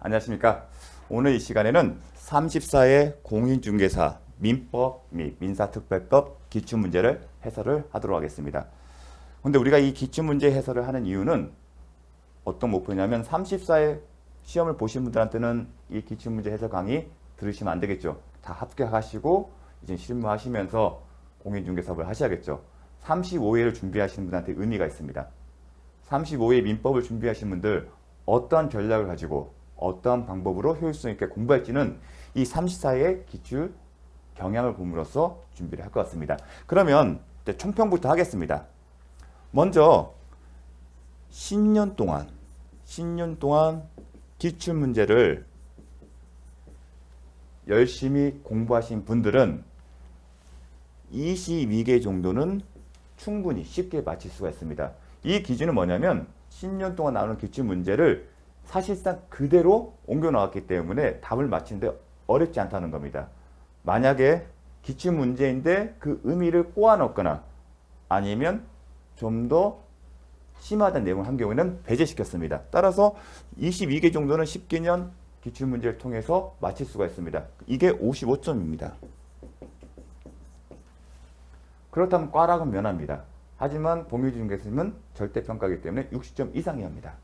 안녕하십니까. 오늘 이 시간에는 34회 공인중개사 민법 및 민사특별법 기출문제를 해설을 하도록 하겠습니다. 근데 우리가 이 기출문제 해설을 하는 이유는 어떤 목표냐면 34회 시험을 보신 분들한테는 이 기출문제 해설 강의 들으시면 안 되겠죠. 다 합격하시고 이제 실무하시면서 공인중개사업을 하셔야겠죠. 35회를 준비하시는 분한테 의미가 있습니다. 35회 민법을 준비하시는 분들 어떠한 전략을 가지고 어떠한 방법으로 효율성 있게 공부할지는 이 34회 기출 경향을 봄으로써 준비를 할 것 같습니다. 그러면 이제 총평부터 하겠습니다. 먼저 10년 동안 기출 문제를 열심히 공부하신 분들은 22개 정도는 충분히 쉽게 맞힐 수가 있습니다. 이 기준은 뭐냐면 10년 동안 나오는 기출 문제를 사실상 그대로 옮겨 나왔기 때문에 답을 맞히는데 어렵지 않다는 겁니다. 만약에 기출 문제인데 그 의미를 꼬아 넣거나 아니면 좀 더 심화된 내용을 한 경우에는 배제시켰습니다. 따라서 22개 정도는 10개년 기출 문제를 통해서 맞힐 수가 있습니다. 이게 55점입니다. 그렇다면 꽈락은 면합니다. 하지만 공인중개사님은 절대평가이기 때문에 60점 이상이어야 합니다.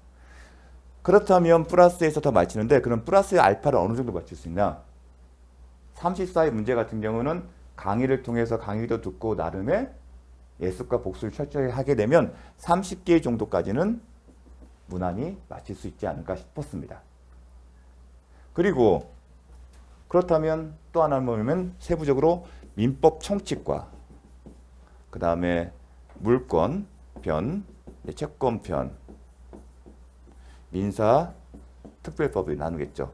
그렇다면 플러스에서 더 맞히는데 그럼 플러스의 알파를 어느 정도 맞출 수 있나? 34의 문제 같은 경우는 강의를 통해서 강의도 듣고 나름의 예습과 복습을 철저히 하게 되면 30개 정도까지는 무난히 맞힐 수 있지 않을까 싶었습니다. 그리고 그렇다면 또 하나 보면 세부적으로 민법 총칙과 그 다음에 물권 편, 채권 편, 민사 특별법을 나누겠죠.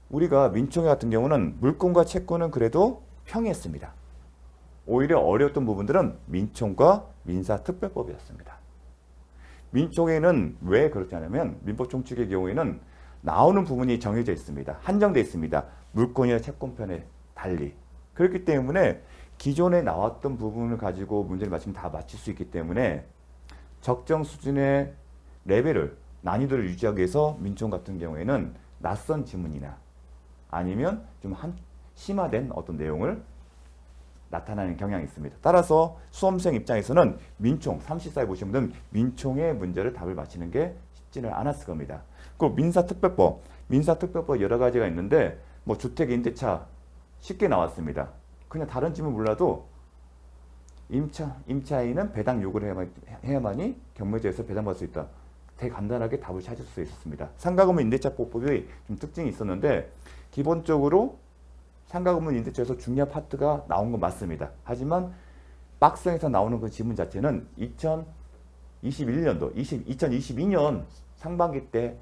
우리가 민총회 같은 경우는 물권과 채권은 그래도 평이했습니다. 오히려 어려웠던 부분들은 민총과 민사 특별법이었습니다. 민총회는 왜 그렇지 않으면 민법 총칙의 경우에는 나오는 부분이 정해져 있습니다. 한정되어 있습니다. 물권이나 채권편에 달리. 그렇기 때문에 기존에 나왔던 부분을 가지고 문제를 맞추면 다 맞출 수 있기 때문에 적정 수준의 레벨을, 난이도를 유지하기 위해서 민총 같은 경우에는 낯선 지문이나 아니면 좀 심화된 어떤 내용을 나타나는 경향이 있습니다. 따라서 수험생 입장에서는 민총, 34에 보시면 분들은 민총의 문제를 답을 맞히는 게 쉽지는 않았을 겁니다. 그리고 민사특별법 여러 가지가 있는데 뭐 주택 임대차 쉽게 나왔습니다. 그냥 다른 질문 몰라도 임차인은 배당 요구를 해야만이 경매제에서 배당받을 수 있다. 되게 간단하게 답을 찾을 수 있었습니다. 상가건물 임대차법이 좀 특징이 있었는데 기본적으로 상가건물 임대차에서 중요한 파트가 나온 건 맞습니다. 하지만 박스에서 나오는 그 지문 자체는 2022년 상반기 때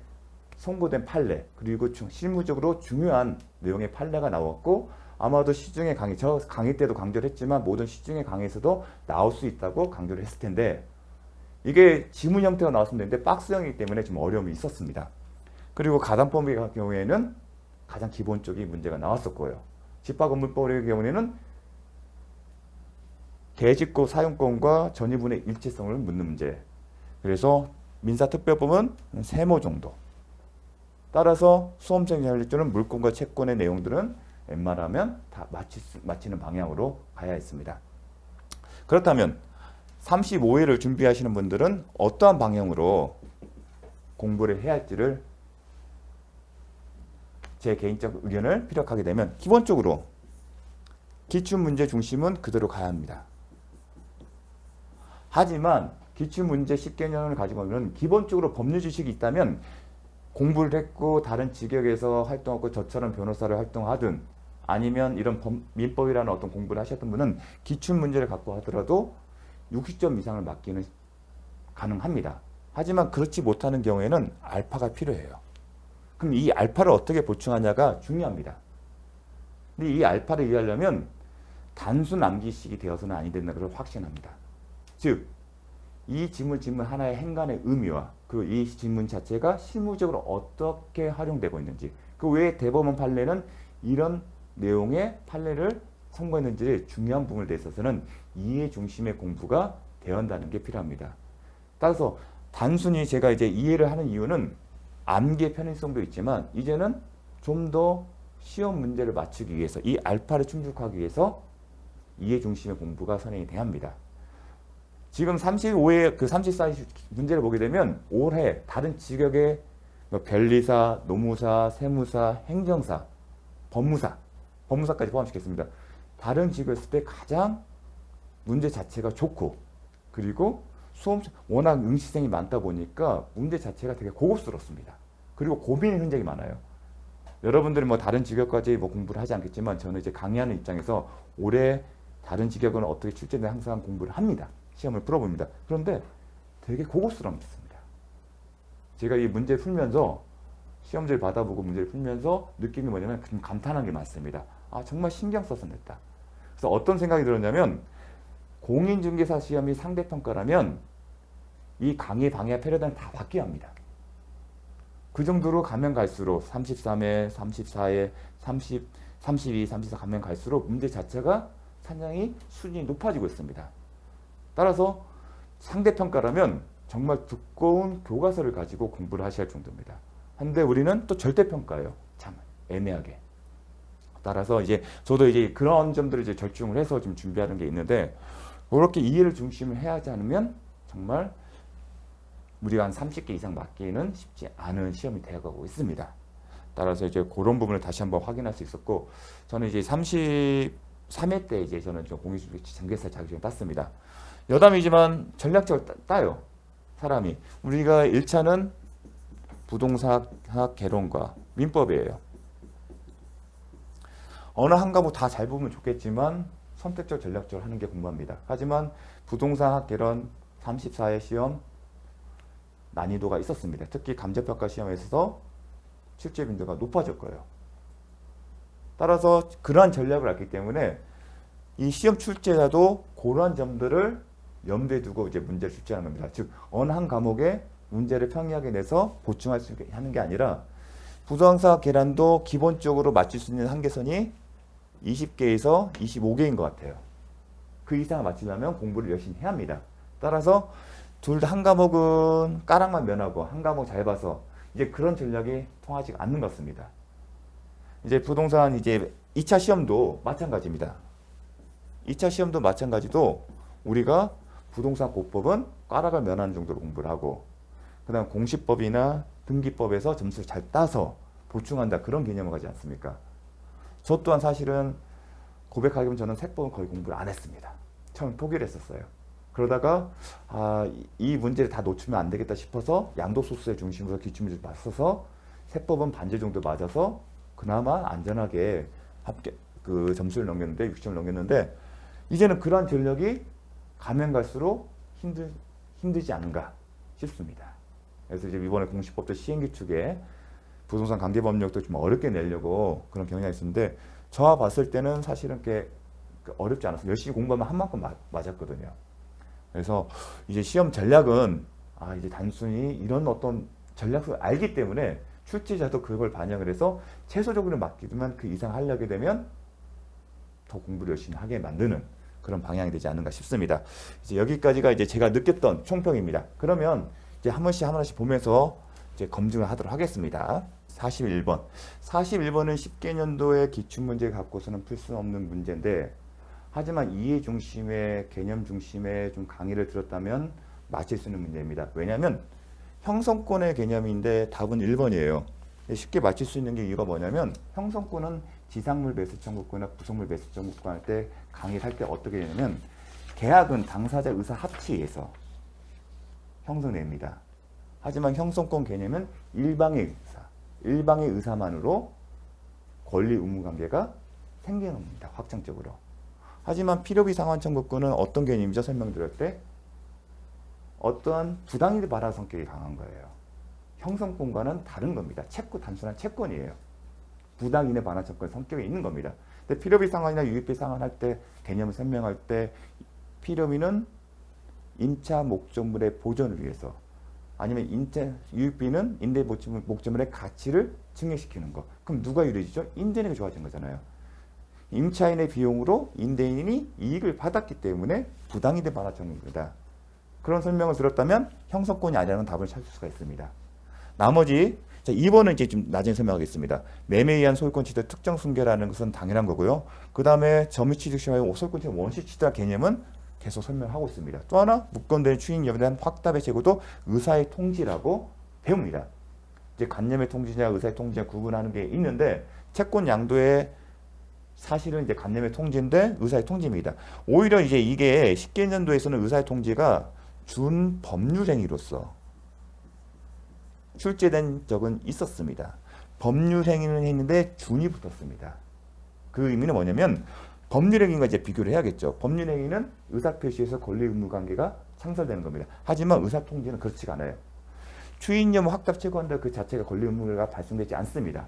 선고된 판례 그리고 실무적으로 중요한 내용의 판례가 나왔고 아마도 시중의 강의, 저 강의 때도 강조를 했지만 모든 시중의 강의에서도 나올 수 있다고 강조를 했을 텐데 이게 지문 형태가 나왔으면 되는데 박스형이기 때문에 좀 어려움이 있었습니다. 그리고 가담법의 경우에는 가장 기본적인 문제가 나왔을 거예요. 집합건물법의 경우에는 대지권 사용권과 전유분의 일치성을 묻는 문제. 그래서 민사특별법은 세모 정도. 따라서 수험생 자율주는 물권과 채권의 내용들은 웬만하면 다 맞히는 방향으로 가야 했습니다. 그렇다면 35회를 준비하시는 분들은 어떠한 방향으로 공부를 해야 할지를 제 개인적 의견을 피력하게 되면 기본적으로 기출문제 중심은 그대로 가야 합니다. 하지만 기출문제 10개년을 가지고 오면 기본적으로 법률 지식이 있다면 공부를 했고 다른 직역에서 활동하고 저처럼 변호사를 활동하든 아니면 이런 민법이라는 어떤 공부를 하셨던 분은 기출문제를 갖고 하더라도 60점 이상을 맞기는 가능합니다. 하지만 그렇지 못하는 경우에는 알파가 필요해요. 그럼 이 알파를 어떻게 보충하냐가 중요합니다. 근데 이 알파를 이해하려면 단순 암기식이 되어서는 아니 된다는 걸 확신합니다. 즉, 이 지문 하나의 행간의 의미와 그 이 지문 자체가 실무적으로 어떻게 활용되고 있는지 그 외에 대법원 판례는 이런 내용의 판례를 선고했는지 중요한 부분에 대해서는 이해 중심의 공부가 되어야 한다는 게 필요합니다. 따라서 단순히 제가 이제 이해를 하는 이유는 암기의 편의성도 있지만 이제는 좀 더 시험 문제를 맞추기 위해서 이 알파를 충족하기 위해서 이해 중심의 공부가 선행이 돼야 합니다. 지금 35회 그 34회 문제를 보게 되면 올해 다른 직역의 변리사, 노무사, 세무사, 행정사, 법무사까지 포함시켰습니다. 다른 직역했을 때 가장 문제 자체가 좋고 그리고 수험 워낙 응시생이 많다 보니까 문제 자체가 되게 고급스럽습니다. 그리고 고민이 굉장히 많아요. 여러분들이 뭐 다른 직역까지 뭐 공부를 하지 않겠지만 저는 이제 강의하는 입장에서 올해 다른 직역은 어떻게 출제되는지 항상 공부를 합니다. 시험을 풀어봅니다. 그런데 되게 고급스럽습니다. 제가 이 문제를 풀면서 시험지를 받아보고 문제를 풀면서 느낌이 뭐냐면 좀 감탄한 게 많습니다. 아 정말 신경 써서 냈다. 그래서 어떤 생각이 들었냐면 공인중개사 시험이 상대평가라면 이 강의 방해 패러다임이 다 바뀌어야 합니다. 그 정도로 가면 갈수록 33회, 34회, 30, 32, 34 가면 갈수록 문제 자체가 상당히 수준이 높아지고 있습니다. 따라서 상대평가라면 정말 두꺼운 교과서를 가지고 공부를 하셔야 할 정도입니다. 근데 우리는 또 절대평가예요. 참 애매하게. 따라서 이제 저도 이제 그런 점들을 이제 절충을 해서 좀 준비하는 게 있는데 그렇게 이해를 중심을 해야 하지 않으면 정말 우리가 한 30개 이상 맞기는 쉽지 않은 시험이 되어가고 있습니다. 따라서 이제 그런 부분을 다시 한번 확인할 수 있었고 저는 이제 33회 때 이제 저는 공인중개사 자격증을 땄습니다. 여담이지만 전략적으로 따요. 사람이. 우리가 1차는 부동산학 개론과 민법이에요. 어느 한 과목 다 잘 보면 좋겠지만 선택적 전략적으로 하는 게 공부합니다. 하지만 부동산학 개론 34회 시험 난이도가 있었습니다. 특히 감정평가 시험에서 출제 빈도가 높아질 거예요. 따라서 그러한 전략을 알기 때문에 이 시험 출제자도 그러한 점들을 염두에 두고 이제 문제를 출제하는 겁니다. 즉 어느 한 과목에 문제를 평이하게 내서 보충할 수 있게 하는 게 아니라 부동산 계란도 기본적으로 맞출 수 있는 한계선이 20개에서 25개인 것 같아요. 그 이상을 맞추려면 공부를 열심히 해야 합니다. 따라서 둘 다 한 과목은 까락만 면하고 한 과목 잘 봐서 이제 그런 전략이 통하지 않는 것 같습니다. 이제 부동산 이제 2차 시험도 마찬가지입니다. 2차 시험도 마찬가지도 우리가 부동산 고법은 까락을 면하는 정도로 공부를 하고 그 다음 공시법이나 등기법에서 점수를 잘 따서 보충한다 그런 개념을 가지 않습니까? 저 또한 사실은 고백하기면 저는 세법은 거의 공부를 안 했습니다. 처음 포기를 했었어요. 그러다가 이 문제를 다 놓치면 안 되겠다 싶어서 양도소득세 중심으로 기출문제를 맞서서 세법은 반절 정도 맞아서 그나마 안전하게 그 점수를 넘겼는데 60점을 넘겼는데 이제는 그러한 전력이 가면 갈수록 힘들지 않은가 싶습니다. 그래서 이제 이번에 공시법도 시행규칙에 부동산 관계법령도 좀 어렵게 내려고 그런 경향이 있었는데 저와 봤을 때는 사실은 꽤 어렵지 않았어요. 열심히 공부하면 한 만큼 맞았거든요. 그래서 이제 시험 전략은 이제 단순히 이런 어떤 전략을 알기 때문에 출제자도 그걸 반영을 해서 최소적으로 맡기지만 그 이상 하려게 되면 더 공부를 열심히 하게 만드는 그런 방향이 되지 않는가 싶습니다. 이제 여기까지가 이제 제가 느꼈던 총평입니다. 그러면 이제 한 번씩 보면서 이제 검증을 하도록 하겠습니다. 41번. 41번은 10개년도의 기출문제 갖고서는 풀 수 없는 문제인데 하지만 이해 중심의 개념 중심의 좀 강의를 들었다면 맞힐 수 있는 문제입니다. 왜냐하면 형성권의 개념인데 답은 1번이에요. 쉽게 맞힐 수 있는 게 이유가 뭐냐면 형성권은 지상물 매수 청구권이나 부속물 매수 청구권 할 때 강의를 할 때 어떻게 되냐면 계약은 당사자 의사 합치에 의해서 형성됩니다. 하지만 형성권 개념은 일방의 의사만으로 권리 의무 관계가 생기는 겁니다. 확정적으로. 하지만 필요비 상환 청구권은 어떤 개념이죠? 설명드릴 때 어떠한 부당이득 발화 성격이 강한 거예요. 형성권과는 다른 겁니다. 단순한 채권이에요. 부당이득 발화 청구권 성격이 있는 겁니다. 근데 필요비 상환이나 유익비 상환할 때 개념을 설명할 때 필요비는 임차 목적물의 보존을 위해서 아니면 유익비는 임대 목적물의 가치를 증액시키는 거. 그럼 누가 유리해지죠? 임대인이 좋아진 거잖아요. 임차인의 비용으로 임대인이 이익을 받았기 때문에 부당이득 발화 청구입니다. 그런 설명을 들었다면 형성권이 아니라는 답을 찾을 수가 있습니다. 나머지 자, 2번은 이제 좀 나중에 설명하겠습니다. 매매에 의한 소유권 취득 특정 승계라는 것은 당연한 거고요. 그 다음에 점유 취득 시와 소유권 취득 원시 취득 개념은 계속 설명하고 있습니다. 또 하나 무권된 추인력에 대한 확답의 제고도 의사의 통지라고 배웁니다. 이제 관념의 통지냐 의사의 통지냐 구분하는 게 있는데 채권 양도의 사실은 이제 관념의 통지인데 의사의 통지입니다. 오히려 이제 이게 10개년도에서는 의사의 통지가 준 법률행위로서 출제된 적은 있었습니다. 법률행위는 했는데 준이 붙었습니다. 그 의미는 뭐냐면 법률행위가 이제 비교를 해야겠죠. 법률행위는 의사표시에서 권리 의무 관계가 창설되는 겁니다. 하지만 의사통지는 그렇지가 않아요. 추인여부 확답 최고한다 그 자체가 권리 의무가 발생되지 않습니다.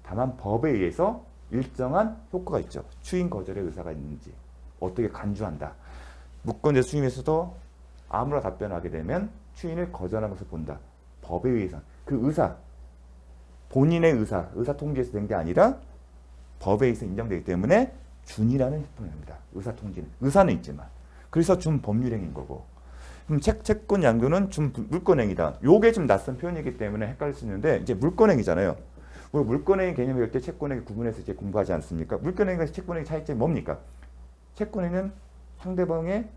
다만 법에 의해서 일정한 효과가 있죠. 추인 거절의 의사가 있는지 어떻게 간주한다. 무권자 수임에서도 아무나 답변하게 되면 추인을 거절한 것을 본다. 법에 의해서 그 의사 본인의 의사 통지에서 된 게 아니라 법에 의해서 인정되기 때문에 준이라는 형태입니다. 의사 통지는 의사는 있지만 그래서 준 법률행위인 거고 그럼 채권 양도는 준 물권행위다. 요게 좀 낯선 표현이기 때문에 헷갈릴 수 있는데 이제 물권행위잖아요. 우리 물권행위 개념을 할 때 채권행위 구분해서 이제 공부하지 않습니까? 물권행위가 채권행위 차이점이 뭡니까? 채권행위는 상대방의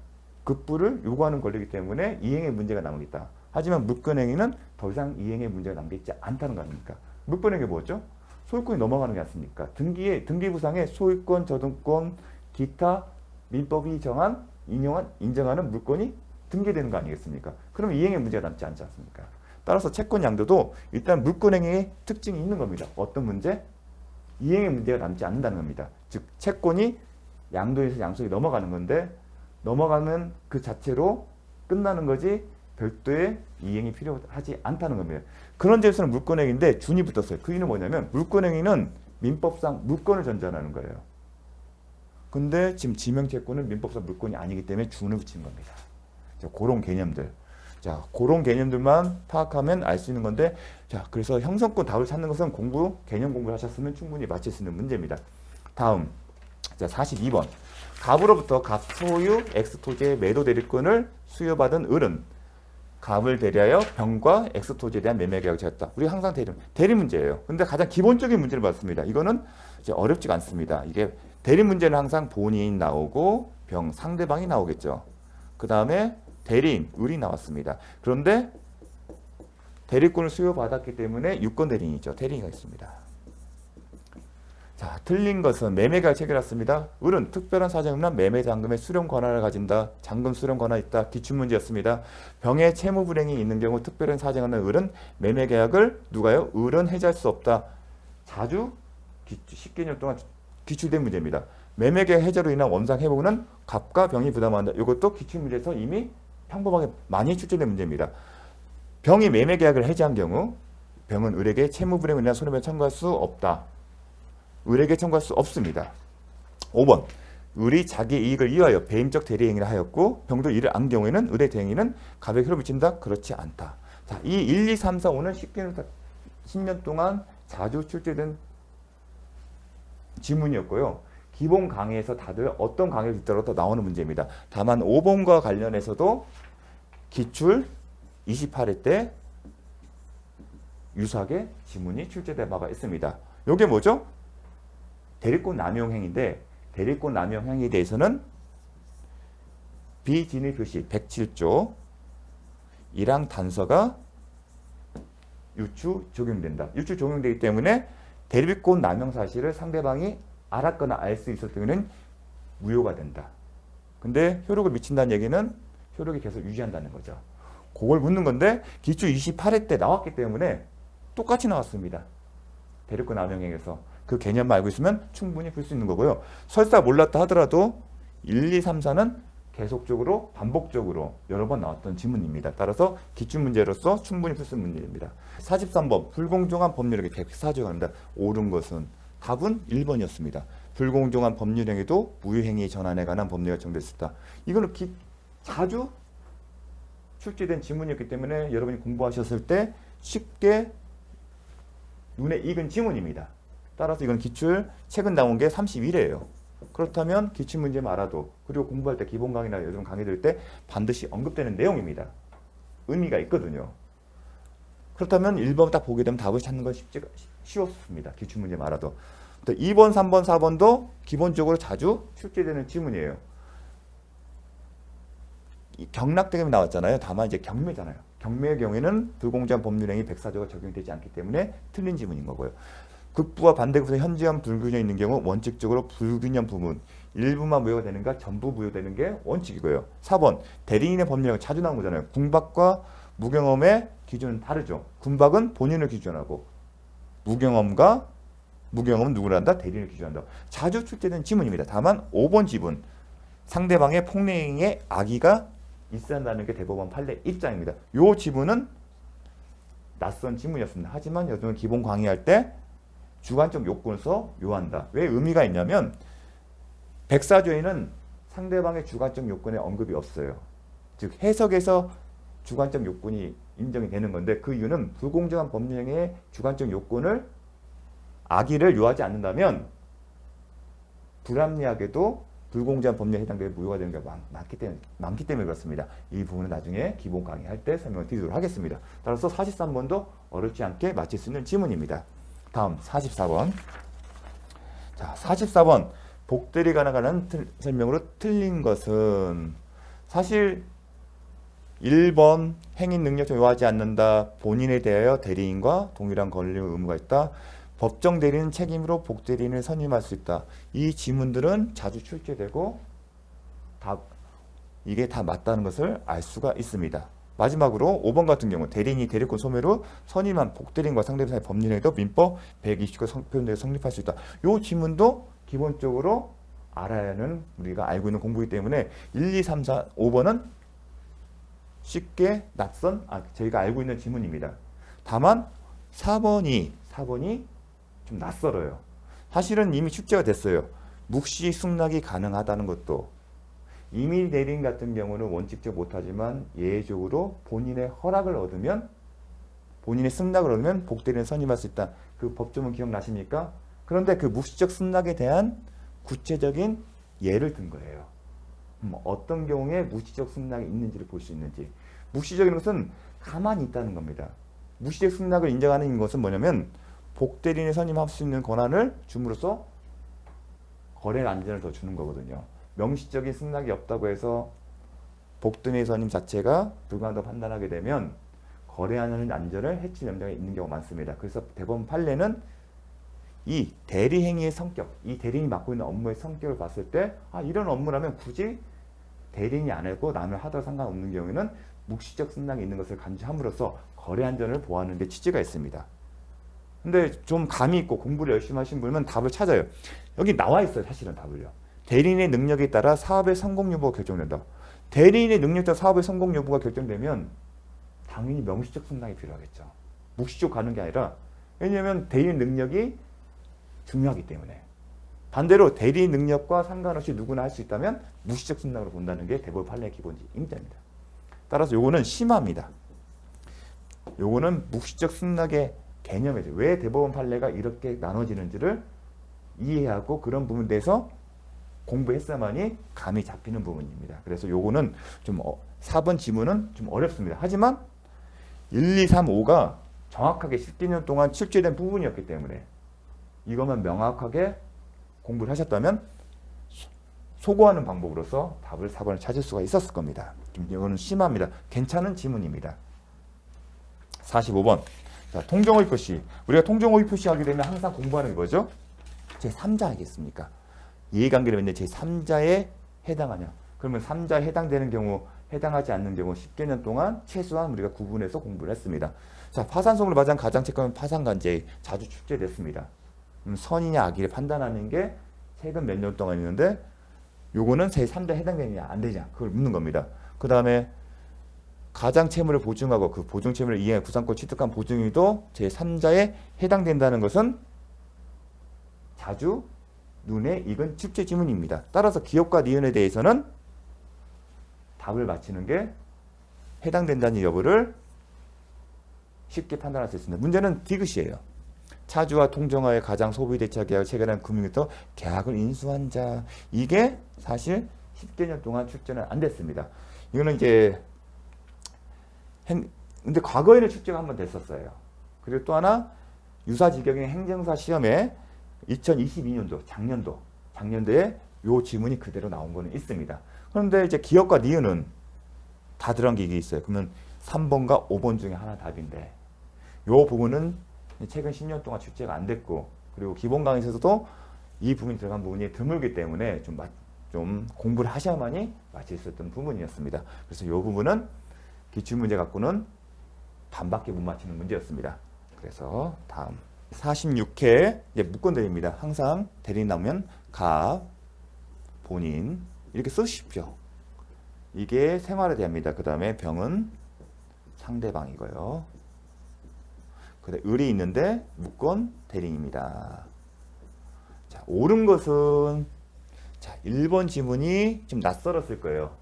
급부를 요구하는 권리이기 때문에 이행의 문제가 남겠다. 하지만 물권행위는 더 이상 이행의 문제가 남겨있지 않다는 거 아닙니까? 물권행위 뭐였죠? 소유권이 넘어가는 게 않습니까? 등기부상에 소유권, 저당권, 기타 민법이 정한 인정하는 물권이 등기되는 거 아니겠습니까? 그러면 이행의 문제가 남지 않지 않습니까? 따라서 채권 양도도 일단 물권행위의 특징이 있는 겁니다. 어떤 문제? 이행의 문제가 남지 않는다는 겁니다. 즉 채권이 양도에서 양속이 넘어가는 건데 넘어가는 그 자체로 끝나는 거지 별도의 이행이 필요하지 않다는 겁니다. 그런 점에서는 물권행위인데 준이 붙었어요. 그 이유는 뭐냐면 물권행위는 민법상 물권을 전제하는 거예요. 근데 지금 지명채권은 민법상 물권이 아니기 때문에 준을 붙인 겁니다. 자, 그런 개념들. 자, 그런 개념들만 파악하면 알 수 있는 건데 자, 그래서 형성권 답을 찾는 것은 개념 공부를 하셨으면 충분히 맞힐 수 있는 문제입니다. 다음. 자, 42번. 갑으로부터 갑 소유 X 토지의 매도 대리권을 수여받은 을은 갑을 대리하여 병과 X 토지에 대한 매매 계약을 지었다. 우리 항상 대리 문제예요. 근데 가장 기본적인 문제를 봤습니다. 이거는 이제 어렵지가 않습니다. 이게 대리 문제는 항상 본인 나오고 병 상대방이 나오겠죠. 그 다음에 대리인 을이 나왔습니다. 그런데 대리권을 수여받았기 때문에 유권 대리인이죠. 대리인이 있습니다. 자, 틀린 것은 매매계약을 체결했습니다. 을은 특별한 사정이 없는 매매 잔금의 수령 권한을 가진다. 잔금 수령 권한이 있다. 기출문제였습니다. 병의 채무 불행이 있는 경우 특별한 사정이 없는 을은 매매계약을 누가요? 을은 해지할 수 없다. 자주 10개년 동안 기출된 문제입니다. 매매계약 해제로 인한 원상 회복은 갑과 병이 부담한다. 이것도 기출문제에서 이미 평범하게 많이 출제된 문제입니다. 병이 매매계약을 해지한 경우 병은 을에게 채무 불행으로 인한 손해배상을 청구할 수 없다. 을에게 청구할 수 없습니다. 5번. 을이 자기 이익을 위하여 배임적 대리행위를 하였고 병도 이를 안 경우에는 을의 대행위는 갑에게 해를 미친다? 그렇지 않다. 자, 이 1, 2, 3, 4, 5는 10년 동안 자주 출제된 지문이었고요. 기본 강의에서 다들 어떤 강의를 듣더라도 나오는 문제입니다. 다만 5번과 관련해서도 기출 28회 때 유사하게 지문이 출제된 바가 있습니다. 이게 뭐죠? 대리권 남용 행위인데 대리권 남용 행위에 대해서는 비진의 표시 107조 1항 단서가 유추 적용된다. 유추 적용되기 때문에 대리권 남용 사실을 상대방이 알았거나 알 수 있을 때는 무효가 된다. 근데 효력을 미친다는 얘기는 효력이 계속 유지한다는 거죠. 그걸 묻는 건데 기출 28회 때 나왔기 때문에 똑같이 나왔습니다. 대리권 남용 행위에서. 그 개념만 알고 있으면 충분히 풀 수 있는 거고요. 설사 몰랐다 하더라도 1, 2, 3, 4는 계속적으로 반복적으로 여러 번 나왔던 지문입니다. 따라서 기출문제로서 충분히 풀 수 있는 문제입니다. 43번 불공정한 법률행위 객사적합니다. 옳은 것은 답은 1번이었습니다. 불공정한 법률행위도 무효행위 전환에 관한 법률에 정됐습니다. 이거는 자주 출제된 지문이었기 때문에 여러분이 공부하셨을 때 쉽게 눈에 익은 지문입니다. 따라서 이건 기출 최근 나온 게 31회예요. 그렇다면 기출문제만 알아도 그리고 공부할 때 기본 강의나 요즘 강의 들을 때 반드시 언급되는 내용입니다. 의미가 있거든요. 그렇다면 1번 딱 보게 되면 답을 찾는 건 쉬웠습니다. 기출문제 말아도. 2번, 3번, 4번도 기본적으로 자주 출제되는 지문이에요. 경락대금이 나왔잖아요. 다만 이제 경매잖아요. 경매의 경우에는 불공정한 법률행위 백사조가 적용되지 않기 때문에 틀린 지문인 거고요. 극부와 반대급부의 현저한 불균형이 있는 경우 원칙적으로 불균형 부분 일부만 부여가 되는가 전부 부여되는 게 원칙이고요. 4번 대리인의 법률행위 자주 나온 거잖아요. 궁박과 무경험의 기준은 다르죠. 궁박은 본인을 기준하고 무경험은 누구를 한다? 대리인을 기준한다. 자주 출제된 지문입니다. 다만 5번 지문 상대방의 폭행의 악의가 있어야 한다는 게 대법원 판례 입장입니다. 이 지문은 낯선 지문이었습니다. 하지만 여러분 기본 강의할 때 주관적 요건에서 요한다. 왜 의미가 있냐면 백사조에는 상대방의 주관적 요건에 언급이 없어요. 즉 해석에서 주관적 요건이 인정이 되는 건데 그 이유는 불공정한 법률행위의 주관적 요건을 악의를 요하지 않는다면 불합리하게도 불공정한 법률에 해당되는 무효가 되는 경우가 많기 때문에 그렇습니다. 이 부분은 나중에 기본 강의할 때 설명을 드리도록 하겠습니다. 따라서 43번도 어렵지 않게 맞힐 수 있는 지문입니다. 다음 44번. 자, 44번 복대리 관한 설명으로 틀린 것은 사실 1번 행인 능력을 요하지 않는다. 본인에 대하여 대리인과 동일한 권리와 의무가 있다. 법정 대리인 책임으로 복대리인을 선임할 수 있다. 이 지문들은 자주 출제되고 이게 다 맞다는 것을 알 수가 있습니다. 마지막으로 5번 같은 경우 대리인이 대리권 소멸로 선임한 복대리인과 상대방 사이 법률행위도 민법 129 표현대로 성립할 수 있다. 이 지문도 기본적으로 알아야 하는 우리가 알고 있는 공부이기 때문에 1, 2, 3, 4, 5번은 쉽게 저희가 알고 있는 지문입니다. 다만 4번이 좀 낯설어요. 사실은 이미 출제가 됐어요. 묵시 승낙이 가능하다는 것도 임의 대리인 같은 경우는 원칙적 못하지만 예외적으로 본인의 허락을 얻으면 본인의 승낙을 얻으면 복대리인 선임할 수 있다. 그 법조문 기억나십니까? 그런데 그 묵시적 승낙에 대한 구체적인 예를 든 거예요. 어떤 경우에 묵시적 승낙이 있는지를 볼 수 있는지. 묵시적인 것은 가만히 있다는 겁니다. 묵시적 승낙을 인정하는 것은 뭐냐면 복대리인을 선임할 수 있는 권한을 줌으로써 거래 안전을 더 주는 거거든요. 명시적인 승낙이 없다고 해서 복대리인 선임 자체가 불가능하다고 판단하게 되면 거래하는 안전을 해칠 염려가 있는 경우가 많습니다. 그래서 대법원 판례는 이 대리 행위의 성격, 이 대리인이 맡고 있는 업무의 성격을 봤을 때 이런 업무라면 굳이 대리인이 안 하고 남을 하더라도 상관없는 경우에는 묵시적 승낙이 있는 것을 간주함으로써 거래 안전을 보호하는 데 취지가 있습니다. 근데 좀 감이 있고 공부를 열심히 하신 분은 답을 찾아요. 여기 나와 있어요. 사실은 답을요. 대리인의 능력에 따라 사업의 성공 여부가 결정된다. 대리인의 능력에 따라 사업의 성공 여부가 결정되면 당연히 명시적 승낙이 필요하겠죠. 묵시적 가는 게 아니라 왜냐하면 대리인 능력이 중요하기 때문에. 반대로 대리인 능력과 상관없이 누구나 할 수 있다면 묵시적 승낙으로 본다는 게 대법원 판례의 기본입니다. 따라서 요거는 심합니다. 요거는 묵시적 승낙의 개념이죠. 왜 대법원 판례가 이렇게 나눠지는지를 이해하고 그런 부분에 대해서 공부했어야만이 감이 잡히는 부분입니다. 그래서 요거는 좀 4번 지문은 좀 어렵습니다. 하지만 1, 2, 3, 5가 정확하게 10개년 동안 출제된 부분이었기 때문에 이것만 명확하게 공부를 하셨다면 소거하는 방법으로서 답을 4번을 찾을 수가 있었을 겁니다. 이거는 심합니다. 괜찮은 지문입니다. 45번. 자, 통정호의 표시. 우리가 통정호의 표시하게 되면 항상 공부하는 게 뭐죠? 제3자 아니겠습니까? 이해관계를 맺는 제3자에 해당하냐? 그러면 3자에 해당되는 경우, 해당하지 않는 경우 10개년 동안 최소한 우리가 구분해서 공부를 했습니다. 자, 파산성을 맞이한 가장채권은 파산관제 자주 출제됐습니다. 선이냐 악의를 판단하는 게 최근 몇 년 동안 있는데 요거는 제3자에 해당되느냐 안 되냐 그걸 묻는 겁니다. 그 다음에 가장채무를 보증하고 그 보증채무를 이행해 구상권 취득한 보증인도 제3자에 해당된다는 것은 자주 눈에 익은 출제 지문입니다. 따라서 기업과 니은에 대해서는 답을 맞히는 게 해당된다는 여부를 쉽게 판단할 수 있습니다. 문제는 디귿이에요. 차주와 통정하의 가장 소비대차 계약을 체결한 금융에서 계약을 인수한 자. 이게 사실 10개년 동안 출제는 안 됐습니다. 이거는 이제 근데 과거에는 출제가 한 번 됐었어요. 그리고 또 하나 유사지경의 행정사 시험에 2022년도 작년도에 요 지문이 그대로 나온 거는 있습니다. 그런데 이제 기억과 니은은 다 들어간 게 이게 있어요. 그러면 3번과 5번 중에 하나 답인데 요 부분은 최근 10년 동안 출제가 안 됐고 그리고 기본 강의에서도 이 부분이 들어간 부분이 드물기 때문에 좀 공부를 하셔야만이 맞힐 수 있던 부분이었습니다. 그래서 이 부분은 기출문제 갖고는 반밖에 못 맞히는 문제였습니다. 그래서 다음 46회 무건대리입니다. 항상 대리 나오면 갑, 본인 이렇게 쓰십시오. 이게 생활에 대합니다. 그 다음에 병은 상대방이고요. 그다음에 을이 있는데 무건 대리입니다. 자, 옳은 것은 자, 1번 지문이 좀 낯설었을 거예요.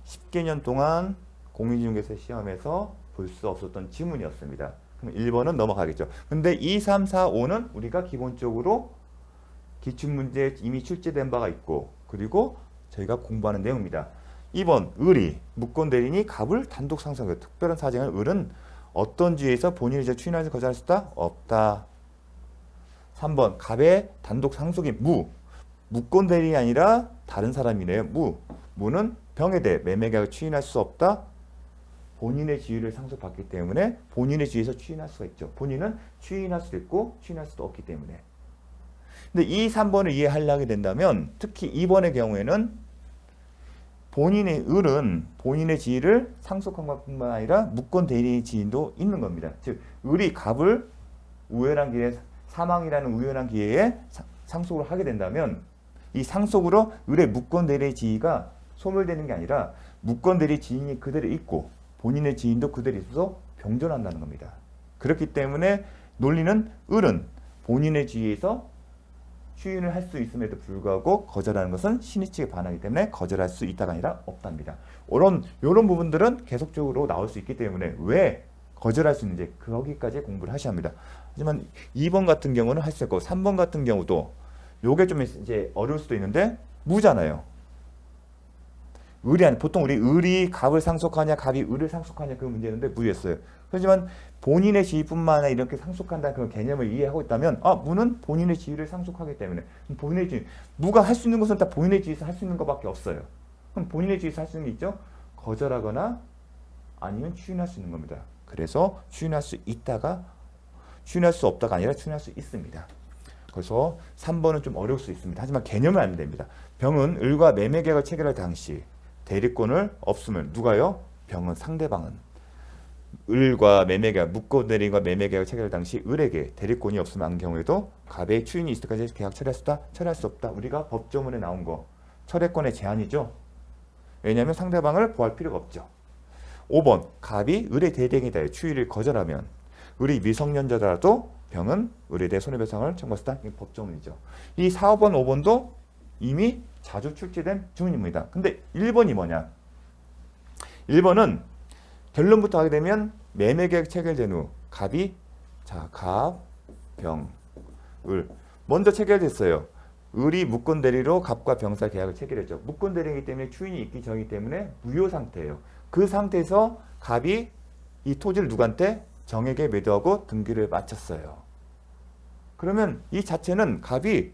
10개년 동안 공인중개사 시험에서 볼 수 없었던 지문이었습니다. 그럼 1번은 넘어가겠죠. 근데 2, 3, 4, 5는 우리가 기본적으로 기출문제에 이미 출제된 바가 있고 그리고 저희가 공부하는 내용입니다. 2번 을이 무건대리니 갑을 단독 상속해요. 특별한 사정을 을은 어떤 주의에서 본인이 추인하지 거절할 수 있다? 없다. 3번 갑의 단독 상속이 무건대리이 아니라 다른 사람이네요. 무는 병에 대해 매매계약을 추인할 수 없다. 본인의 지위를 상속받기 때문에 본인의 지위에서 추인할 수가 있죠. 본인은 추인할 수도 있고 추인할 수도 없기 때문에. 근데 이 3번을 이해하려게 된다면 특히 2번의 경우에는 을은 본인의 지위를 상속한 것뿐만 아니라 무건 대리의 지위도 있는 겁니다. 즉 을이 갑을 우연한 기회에 사망이라는 우연한 기회에 상속을 하게 된다면 이 상속으로 을의 무건 대리의 지위가 소멸되는 게 아니라 무건 대리 지인이 그대로 있고 본인의 지인도 그대로 있어서 병존한다는 겁니다. 그렇기 때문에 논리는 을은 본인의 지위에서 추인을 할 수 있음에도 불구하고 거절하는 것은 신의 측에 반하기 때문에 거절할 수 있다가 아니라 없답니다. 이런 부분들은 계속적으로 나올 수 있기 때문에 왜 거절할 수 있는지 거기까지 공부를 하셔야 합니다. 하지만 2번 같은 경우는 할 수 있고 3번 같은 경우도 요게 좀 이제 어려울 수도 있는데 무잖아요. 을이 아니 보통 우리 을이 갑을 상속하냐 갑이 을을 상속하냐 그 문제였는데 무였어요. 하지만 본인의 지위뿐만 아니라 이렇게 상속한다는 그런 개념을 이해하고 있다면 무는 본인의 지위를 상속하기 때문에 본인의 지위 무가 할 수 있는 것은 다 본인의 지위에서 할 수 있는 것밖에 없어요. 그럼 본인의 지위에서 할 수 있는 게 있죠. 거절하거나 아니면 추인할 수 있는 겁니다. 그래서 추인할 수 있다가 추인할 수 없다가 아니라 추인할 수 있습니다. 그래서 3번은 좀 어려울 수 있습니다. 하지만 개념은 알면 됩니다. 병은 을과 매매계약을 체결할 당시 대리권을 없으면 누가요? 병은 상대방은 을과 매매계약, 무건대리인과 매매계약을 체결할 당시 을에게 대리권이 없으면 한 경우에도 갑의 추인이 있을 때까지 계약 처리할 수 있다? 처리할 수 없다. 우리가 법조문에 나온 거 철회권의 제한이죠. 왜냐하면 상대방을 보호할 필요가 없죠. 5번 갑이 을의 대리행위에 추인을 거절하면 을이 미성년자더라도 병은 을에 대해 손해배상을 청구할 수 있다. 이게 법조문이죠. 이 4, 5번, 5번도 이미 자주 출제된 주문입니다. 근데 1번이 뭐냐? 1번은 결론부터 하게 되면 매매계약 체결된 후 갑이 갑, 병, 을 먼저 체결됐어요. 을이 무건대리로 갑과 병 사이 계약을 체결했죠. 무건대리이기 때문에 추인이 있기 전이기 때문에 무효 상태예요. 그 상태에서 갑이 이 토지를 누구한테? 정에게 매도하고 등기를 마쳤어요. 그러면 이 자체는 갑이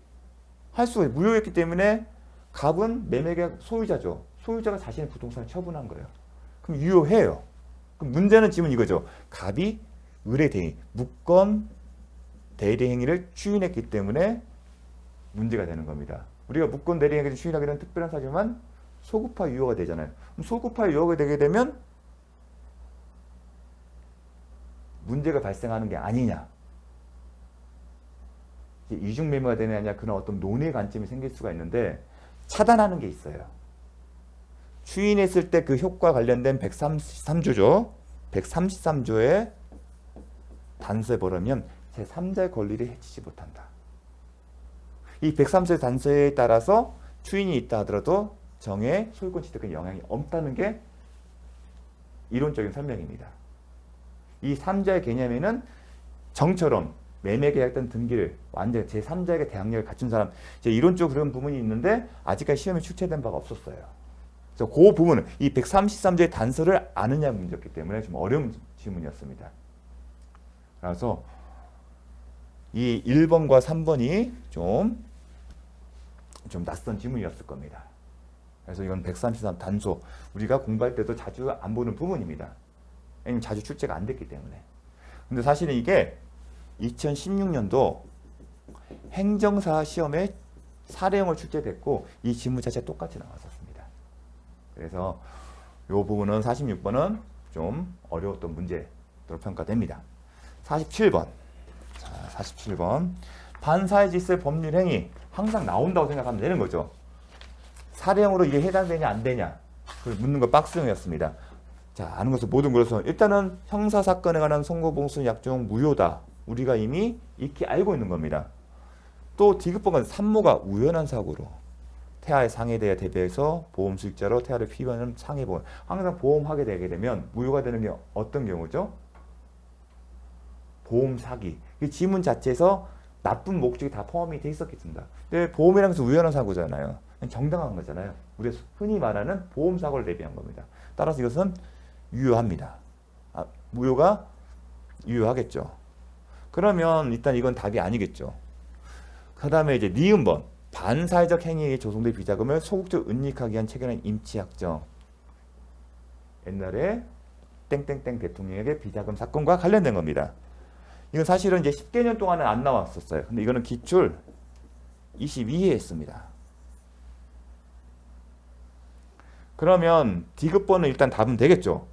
할 수가 무효했기 때문에 갑은 매매계약 소유자죠. 소유자가 자신의 부동산을 처분한 거예요. 그럼 유효해요. 그럼 문제는 지금 이거죠. 갑이 을의 대리, 무건 대리 행위를 추인했기 때문에 문제가 되는 겁니다. 우리가 무건 대리 행위를 추인하게 되는 특별한 사정만 소급화 유효가 되잖아요. 그럼 소급화 유효가 되게 되면 문제가 발생하는 게 아니냐. 이중매매가 되느냐 그런 어떤 논의 관점이 생길 수가 있는데 차단하는 게 있어요. 추인했을 때 그 효과 관련된 133조죠. 133조에 단서에 보려면 제3자의 권리를 해치지 못한다. 이 133조 단서에 따라서 추인이 있다 하더라도 정의 소유권 취득에 영향이 없다는 게 이론적인 설명입니다. 이 3자의 개념에는 정처럼 매매계약 등 등기를 완전 제3자에게 대항력을 갖춘 사람 이제 이론적으로 그런 부분이 있는데 아직까지 시험에 출제된 바가 없었어요. 그래서 그 부분은 이 133조의 단서를 아느냐 문제였기 때문에 좀 어려운 질문이었습니다. 그래서 이 1번과 3번이 좀 낯선 질문이었을 겁니다. 그래서 이건 133 단소 우리가 공부할 때도 자주 안 보는 부분입니다. 왜냐면 자주 출제가 안 됐기 때문에. 근데 사실은 이게 2016년도 행정사 시험에 사례형을 출제됐고 이 질문 자체가 똑같이 나왔었습니다. 그래서 이 부분은 46번은 좀 어려웠던 문제로 평가됩니다. 47번. 자, 47번. 반사회 질서의 법률 행위 항상 나온다고 생각하면 되는 거죠. 사례형으로 이게 해당되냐 안 되냐 그걸 묻는 거 박스형이었습니다. 자, 아는 것은 모든 것은 일단은 형사사건에 관한 선고봉수 약정 무효다. 우리가 이미 익히 알고 있는 겁니다. 또 디귿번은 산모가 우연한 사고로 태아의 상해대에 대비해서 보험 수익자로 태아를 피임하는 상해보험. 항상 보험하게 되게 되면 무효가 되는 게 어떤 경우죠? 보험 사기. 이 지문 자체에서 나쁜 목적이 다 포함이 돼 있었겠습니다. 근데 보험이라는 것은 우연한 사고잖아요. 정당한 거잖아요. 우리가 흔히 말하는 보험 사고를 대비한 겁니다. 따라서 이것은 유효합니다. 무효가 유효하겠죠. 그러면 일단 이건 답이 아니겠죠. 그 다음에 이제 니은번 반사회적 행위에 조성된 비자금을 소극적 은닉하기 위한 체결한 임치약정. 옛날에 땡땡땡 대통령에게 비자금 사건과 관련된 겁니다. 이건 사실은 이제 10개년 동안은 안 나왔었어요. 근데 이거는 기출 22회 했습니다. 그러면 디귿번은 일단 답은 되겠죠.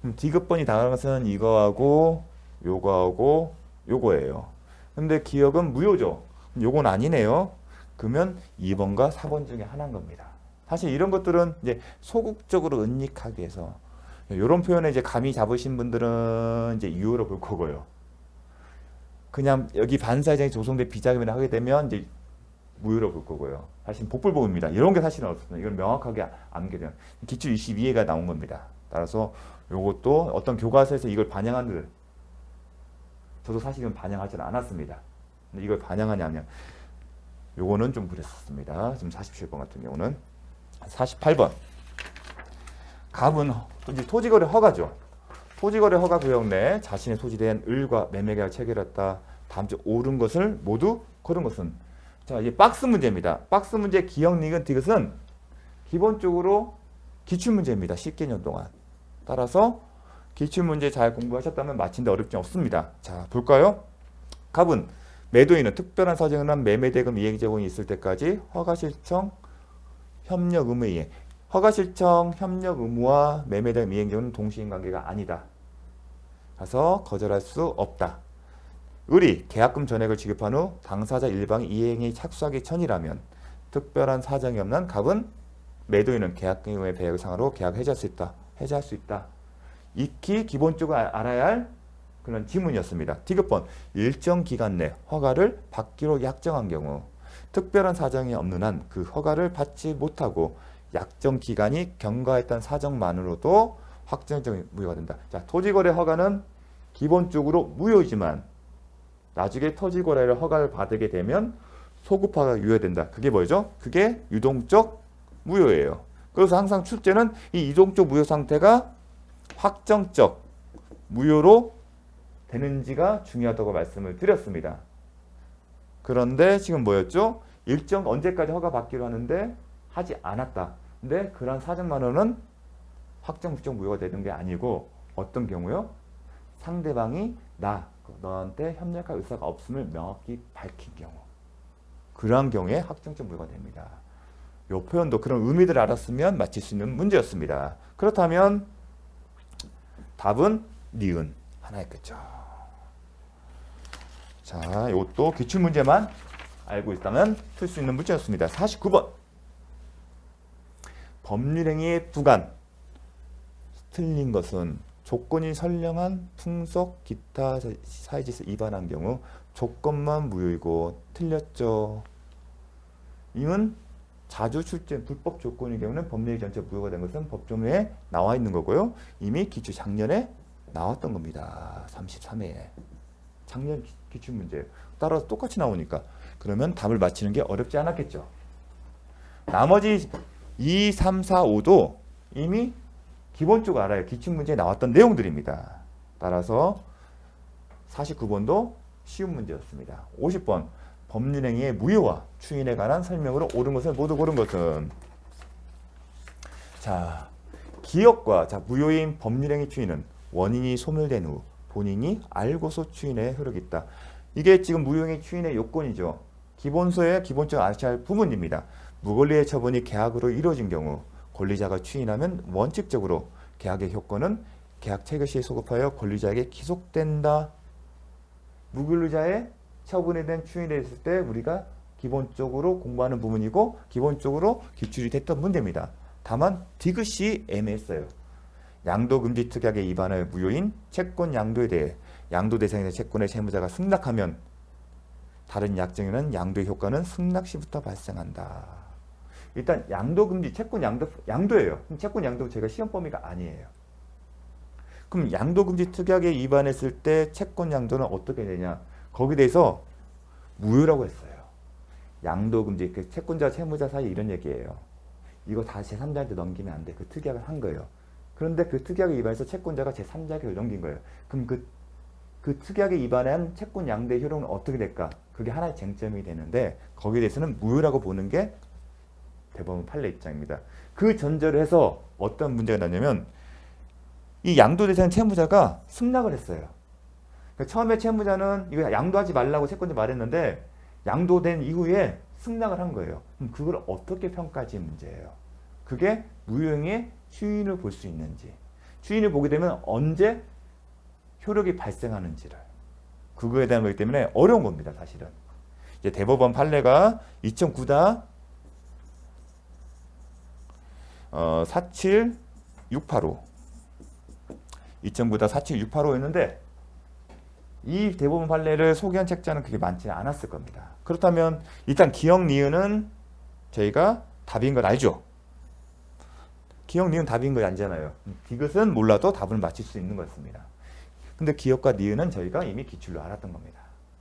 그럼 디귿번이 나가는 것은 이거하고 요거하고 요거예요. 근데 기억은 무효죠. 요건 아니네요. 그러면 2번과 4번 중에 하나인 겁니다. 사실 이런 것들은 이제 소극적으로 은닉하기 위해서 이런 표현에 이제 감이 잡으신 분들은 이제 유효로 볼 거고요. 그냥 여기 반사회장이 조성된 비자금이라 하게 되면 이제 무효로 볼 거고요. 사실 복불복입니다. 이런 게 사실은 없습니다. 이걸 명확하게 암기되면 기출 22회가 나온 겁니다. 따라서 이것도 어떤 교과서에서 이걸 반영하는 저도 사실은 반영하지는 않았습니다. 근데 이걸 반영하냐면 요거는 좀 그랬었습니다. 지금 47번 같은 경우는 48번 갑은 이제 토지거래 허가죠. 토지거래 허가 구역 내 자신의 토지에 대한 을과 매매계약을 체결했다. 다음 주 옳은 것을 모두 고른 것은 자 이제 박스 문제입니다. 박스 문제 기억 니은 디귿은 기본적으로 기출문제입니다. 10개년 동안. 따라서 기출문제 잘 공부하셨다면 맞힌데 어렵지 없습니다. 자 볼까요? 갑은 매도인은 특별한 사정을 한 매매대금 이행 제공이 있을 때까지 허가실청 협력 의무 이행. 허가실청 협력 의무와 매매대금 이행 제공은 동시인관계가 아니다. 가서 거절할 수 없다. 을이 계약금 전액을 지급한 후 당사자 일방이 이행에 착수하기 전이라면 특별한 사정이 없는 갑은 매도인은 계약금의 배액을 상하로 계약을 해지할 수 있다. 익히 기본적으로 알아야 할 그런 지문이었습니다. 디귿번 일정 기간 내 허가를 받기로 약정한 경우 특별한 사정이 없는 한 그 허가를 받지 못하고 약정 기간이 경과했다는 사정만으로도 확정적인 무효가 된다. 자, 토지거래 허가는 기본적으로 무효이지만 나중에 토지거래를 허가를 받게 되면 소급화가 유효된다. 그게 뭐죠? 그게 유동적 무효예요. 그래서 항상 출제는 이 유동적 무효 상태가 확정적 무효로 되는지가 중요하다고 말씀을 드렸습니다. 그런데 지금 뭐였죠? 일정 언제까지 허가 받기로 하는데 하지 않았다. 근데 그런 사정만으로는 확정적 무효가 되는 게 아니고 어떤 경우요? 상대방이 너한테 협력할 의사가 없음을 명확히 밝힌 경우. 그러한 경우에 확정적 무효가 됩니다. 이 표현도 그런 의미들을 알았으면 맞힐 수 있는 문제였습니다. 그렇다면 답은 니은 하나였겠죠. 자, 이것도 기출문제만 알고 있다면 풀 수 있는 문제였습니다. 49번 법률행위의 두간 틀린 것은 조건이 선량한 풍속 기타 사회질서 위반한 경우 조건만 무효이고 틀렸죠. 이는 자주 출제 불법 조건의 경우는 법률 전체 무효가 된 것은 법조문에 나와 있는 거고요. 이미 기출 작년에 나왔던 겁니다. 33회에. 작년 기출문제예요. 따라서 똑같이 나오니까 그러면 답을 맞히는 게 어렵지 않았겠죠. 나머지 2, 3, 4, 5도 이미 기본적으로 알아요. 기출문제에 나왔던 내용들입니다. 따라서 49번도 쉬운 문제였습니다. 50번 법률행위의 무효와 추인에 관한 설명으로 옳은 것을 모두 고른 것은 자 기억과 자 무효인 법률행위 추인은 원인이 소멸된 후 본인이 알고서 추인에 효력이 있다. 이게 지금 무효행위 추인의 요건이죠. 기본서의 기본적으로 아셔야 할 부분입니다. 무권리의 처분이 계약으로 이루어진 경우 권리자가 추인하면 원칙적으로 계약의 효과는 계약 체결 시에 소급하여 권리자에게 기속된다. 무권리자의 처분에 대한 추인이 있을 때 우리가 기본적으로 공부하는 부분이고 기본적으로 기출이 됐던 문제입니다. 다만 디귿이 애매했어요. 양도금지 특약의 위반의 무효인 채권 양도에 대해 양도 대상의 채권의 채무자가 승낙하면 다른 약정에는 양도의 효과는 승낙 시부터 발생한다. 일단 양도금지 채권 양도예요. 채권 양도 제가 시험 범위가 아니에요. 그럼 양도금지 특약에 위반했을 때 채권 양도는 어떻게 되냐? 거기에 대해서 무효라고 했어요. 양도금지 그 채권자 채무자 사이 이런 얘기예요. 이거 다 제3자한테 넘기면 안 돼. 그 특약을 한 거예요. 그런데 그 특약에 위반해서 채권자가 제3자에게 넘긴 거예요. 그럼 그 특약에 위반한 채권 양도의 효력은 어떻게 될까? 그게 하나의 쟁점이 되는데 거기에 대해서는 무효라고 보는 게 대법원 판례 입장입니다. 그 전제를 해서 어떤 문제가 나냐면 이 양도 대상 채무자가 승낙을 했어요. 그러니까 처음에 채무자는 이거 양도하지 말라고 채권자 말했는데 양도된 이후에 승낙을 한 거예요. 그럼 그걸 어떻게 평가할지 문제예요. 그게 무효행위의 추인을 볼 수 있는지, 추인을 보게 되면 언제 효력이 발생하는지를 그거에 대한 거기 때문에 어려운 겁니다. 사실은 이제 대법원 판례가 2009다 47685 2009다 47685였는데 이 대법원 판례를 소개한 책자는 그렇게 많지는 않았을 겁니다. 그렇다면 일단 기억 니은은 저희가 답인 걸 알죠? 기억 니은 답인 걸 알잖아요. 디귿은 몰라도 답을 맞힐 수 있는 거였습니다. 근데 기억과 니은은 저희가 이미 기출로 알았던 겁니다.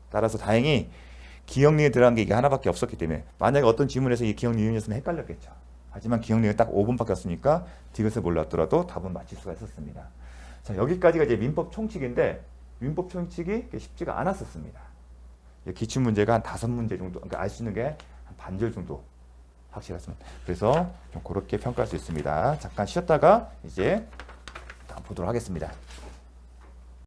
따라서 다행히 기억 니은 들어간 게 이게 하나밖에 없었기 때문에 만약에 어떤 지문에서 이 기억 니은이었으면 헷갈렸겠죠. 하지만 기억 니은 딱 5분밖에 없으니까 디귿을 몰랐더라도 답은 맞힐 수가 있었습니다. 자, 여기까지가 이제 민법 총칙인데 민법 총칙이 쉽지가 않았었습니다. 기출 문제가 한 5문제 정도, 그러니까 알 수 있는 게 한 반절 정도 확실했습니다. 그래서 좀 그렇게 평가할 수 있습니다. 잠깐 쉬었다가 이제 보도록 하겠습니다.